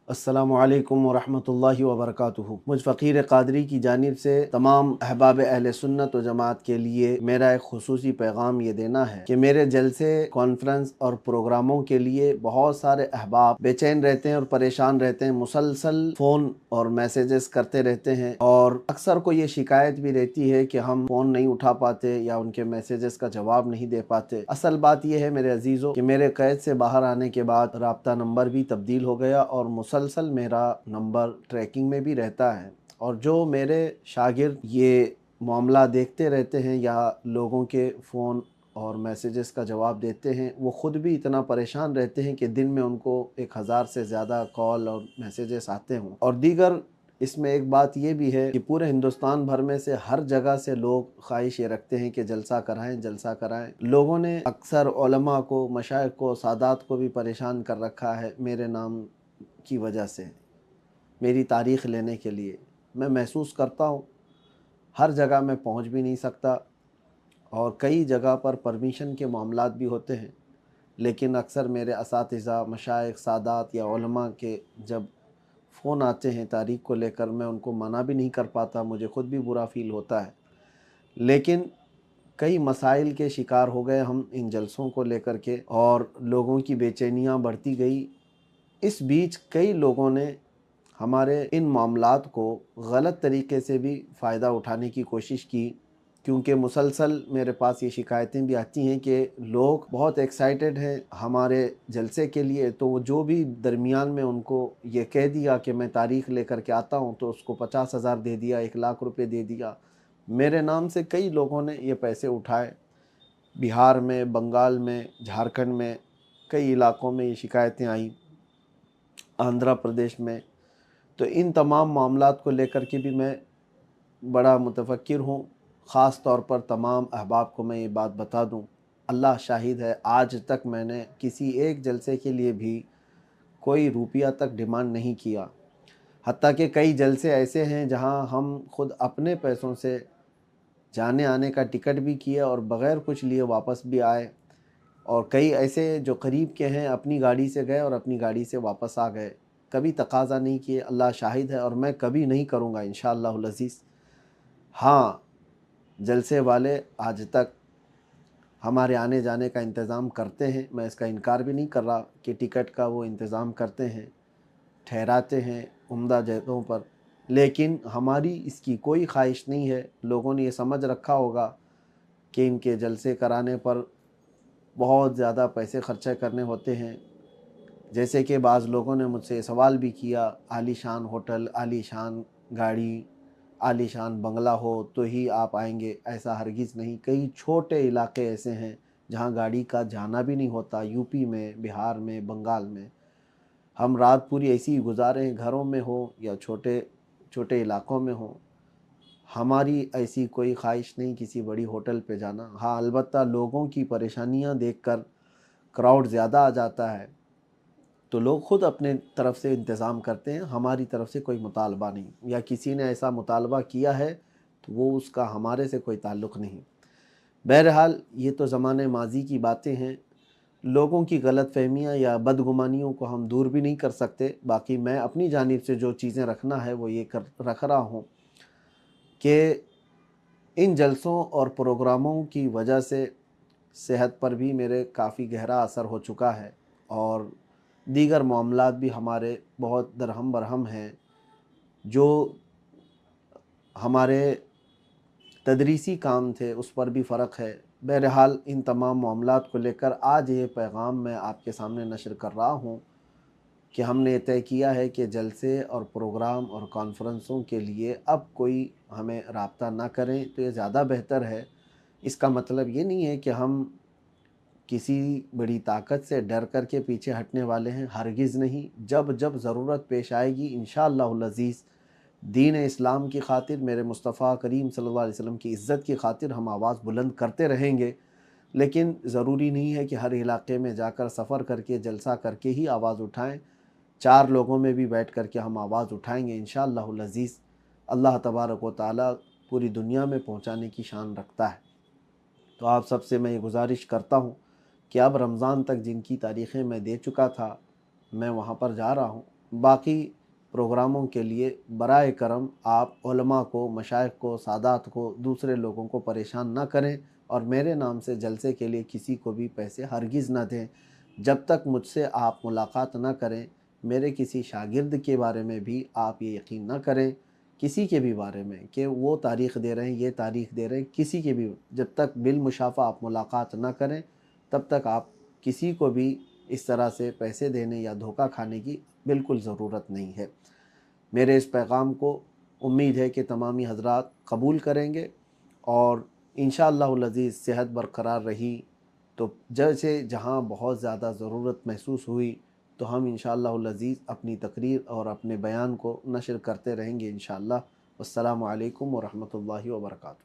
अस्सलामु अलैकुम वरहमतुल्लाहि वबरकातुहू। मुझ फ़कीर क़ादरी की जानिब से तमाम अहबाब अहले सुन्नत व जमात के लिए मेरा एक खुसूसी पैगाम ये देना है कि मेरे जलसे, कॉन्फ्रेंस और प्रोग्रामों के लिए बहुत सारे अहबाब बेचैन रहते हैं और परेशान रहते हैं। मुसलसल फ़ोन और मैसेजेस करते रहते हैं और अक्सर को ये शिकायत भी रहती है कि हम फ़ोन नहीं उठा पाते या उनके मैसेजेस का जवाब नहीं दे पाते। असल बात यह है मेरे अजीज़ों कि मेरे कैद से बाहर आने के बाद राब्ता नंबर भी तब्दील हो गया और मुसलसल मेरा नंबर ट्रैकिंग में भी रहता है। और जो मेरे शागिर्द ये मामला देखते रहते हैं या लोगों के फ़ोन और मैसेजेस का जवाब देते हैं, वो ख़ुद भी इतना परेशान रहते हैं कि दिन में उनको 1000 से ज़्यादा कॉल और मैसेजेस आते हों। और दीगर इसमें एक बात ये भी है कि पूरे हिंदुस्तान भर में से हर जगह से लोग ख्वाहिश ये रखते हैं कि जलसा कराएं, जलसा कराएं। लोगों ने अक्सर उलमा को, मशाइख को, सादात को भी परेशान कर रखा है मेरे नाम की वजह से, मेरी तारीख़ लेने के लिए। मैं महसूस करता हूँ हर जगह मैं पहुँच भी नहीं सकता और कई जगह पर परमिशन के मामलात भी होते हैं, लेकिन अक्सर मेरे असातिज़ा, मशाइख, सादात या उलमा के जब फ़ोन आते हैं तारीख़ को लेकर, मैं उनको मना भी नहीं कर पाता, मुझे ख़ुद भी बुरा फ़ील होता है। लेकिन कई मसाइल के शिकार हो गए हम इन जलसों को लेकर के और लोगों की बेचैनियाँ बढ़ती गई। इस बीच कई लोगों ने हमारे इन मामलात को गलत तरीके से भी फ़ायदा उठाने की कोशिश की, क्योंकि मुसलसल मेरे पास ये शिकायतें भी आती हैं कि लोग बहुत एक्साइटेड हैं हमारे जलसे के लिए, तो वो जो भी दरमियान में उनको ये कह दिया कि मैं तारीख़ लेकर के आता हूँ, तो उसको 50,000 दे दिया, 1,00,000 रुपये दे दिया। मेरे नाम से कई लोगों ने ये पैसे उठाए। बिहार में, बंगाल में, झारखंड में, कई इलाक़ों में ये शिकायतें आईं, आंध्र प्रदेश में। तो इन तमाम मामलात को लेकर के भी मैं बड़ा मुतफ़क्किर हूँ। ख़ास तौर पर तमाम अहबाब को मैं ये बात बता दूँ, अल्लाह शाहिद है, आज तक मैंने किसी एक जलसे के लिए भी कोई रुपया तक डिमांड नहीं किया। हत्ता कि कई जलसे ऐसे हैं जहाँ हम खुद अपने पैसों से जाने आने का टिकट भी किए और बग़ैर कुछ लिए वापस भी आए। और कई ऐसे जो करीब के हैं अपनी गाड़ी से गए और अपनी गाड़ी से वापस आ गए, कभी तकाज़ा नहीं किए। अल्लाह शाहिद है और मैं कभी नहीं करूँगा इंशाअल्लाहुल अज़ीज़। हाँ, जलसे वाले आज तक हमारे आने जाने का इंतज़ाम करते हैं, मैं इसका इनकार भी नहीं कर रहा कि टिकट का वो इंतज़ाम करते हैं, ठहराते हैं उम्दा जगहों पर, लेकिन हमारी इसकी कोई ख्वाहिश नहीं है। लोगों ने ये समझ रखा होगा कि इनके जलसे कराने पर बहुत ज़्यादा पैसे खर्चा करने होते हैं। जैसे कि बाज़ लोगों ने मुझसे सवाल भी किया, आलीशान होटल, आलीशान गाड़ी, आलीशान बंगला हो तो ही आप आएंगे, ऐसा हरगिज़ नहीं। कई छोटे इलाके ऐसे हैं जहां गाड़ी का जाना भी नहीं होता, यूपी में, बिहार में, बंगाल में। हम रात पूरी ऐसी ही गुजारे हैं, घरों में हो या छोटे छोटे इलाकों में हो। हमारी ऐसी कोई ख्वाहिश नहीं किसी बड़ी होटल पे जाना। हाँ, अलबत्ता लोगों की परेशानियां देखकर क्राउड ज़्यादा आ जाता है तो लोग ख़ुद अपने तरफ से इंतज़ाम करते हैं, हमारी तरफ से कोई मुतालबा नहीं, या किसी ने ऐसा मुतालबा किया है तो वो उसका हमारे से कोई ताल्लुक़ नहीं। बहरहाल ये तो ज़माने माजी की बातें हैं, लोगों की गलतफ़हमियाँ या बदगुमानियों को हम दूर भी नहीं कर सकते। बाकी मैं अपनी जानिब से जो चीज़ें रखना है वो ये रख रहा हूँ कि इन जलसों और प्रोग्रामों की वजह से सेहत पर भी मेरे काफ़ी गहरा असर हो चुका है और दीगर मामलात भी हमारे बहुत दरहम बरहम हैं। जो हमारे तदरीसी काम थे उस पर भी फ़र्क है। बहरहाल इन तमाम मामलात को लेकर आज ये पैगाम मैं आपके सामने नशर कर रहा हूँ कि हमने तय किया है कि जलसे और प्रोग्राम और कॉन्फ्रेंसों के लिए अब कोई हमें राब्ता ना करें तो ये ज़्यादा बेहतर है। इसका मतलब ये नहीं है कि हम किसी बड़ी ताकत से डर कर के पीछे हटने वाले हैं, हरगिज़ नहीं। जब जब ज़रूरत पेश आएगी इंशाअल्लाहुल अज़ीज़, दीन इस्लाम की खातिर, मेरे मुस्तफ़ा करीम सल्लल्लाहु अलैहि वसल्लम की इज़्ज़त की खातिर हम आवाज़ बुलंद करते रहेंगे। लेकिन ज़रूरी नहीं है कि हर इलाके में जाकर सफ़र करके, जलसा करके ही आवाज़ उठाएँ। 4 लोगों में भी बैठ कर के हम आवाज़ उठाएँगे इंशाअल्लाहुल अज़ीज़। अल्लाह तबारक व तआला पूरी दुनिया में पहुँचाने की शान रखता है। तो आप सबसे मैं ये गुज़ारिश करता हूँ कि अब रमज़ान तक जिनकी तारीख़ें मैं दे चुका था, मैं वहाँ पर जा रहा हूँ। باقی پروگراموں کے لیے برائے کرم آپ علماء کو، مشائخ کو، سادات کو، دوسرے لوگوں کو پریشان نہ کریں، اور میرے نام سے جلسے کے لیے کسی کو بھی پیسے ہرگز نہ دیں۔ جب تک مجھ سے آپ ملاقات نہ کریں، میرے کسی شاگرد کے بارے میں بھی آپ یہ یقین نہ کریں، کسی کے بھی بارے میں کہ وہ تاریخ دے رہے ہیں، یہ تاریخ دے رہے ہیں، کسی کے بھی، جب تک بالمشافہ آپ ملاقات نہ کریں تب تک آپ کسی کو بھی اس طرح سے پیسے دینے یا دھوکہ کھانے کی بالکل ضرورت نہیں ہے۔ میرے اس پیغام کو امید ہے کہ تمامی حضرات قبول کریں گے، اور انشاءاللہ العزیز صحت برقرار رہی تو جیسے جہاں بہت زیادہ ضرورت محسوس ہوئی تو ہم انشاءاللہ العزیز اپنی تقریر اور اپنے بیان کو نشر کرتے رہیں گے انشاءاللہ۔ والسلام علیکم ورحمۃ اللہ وبرکاتہ۔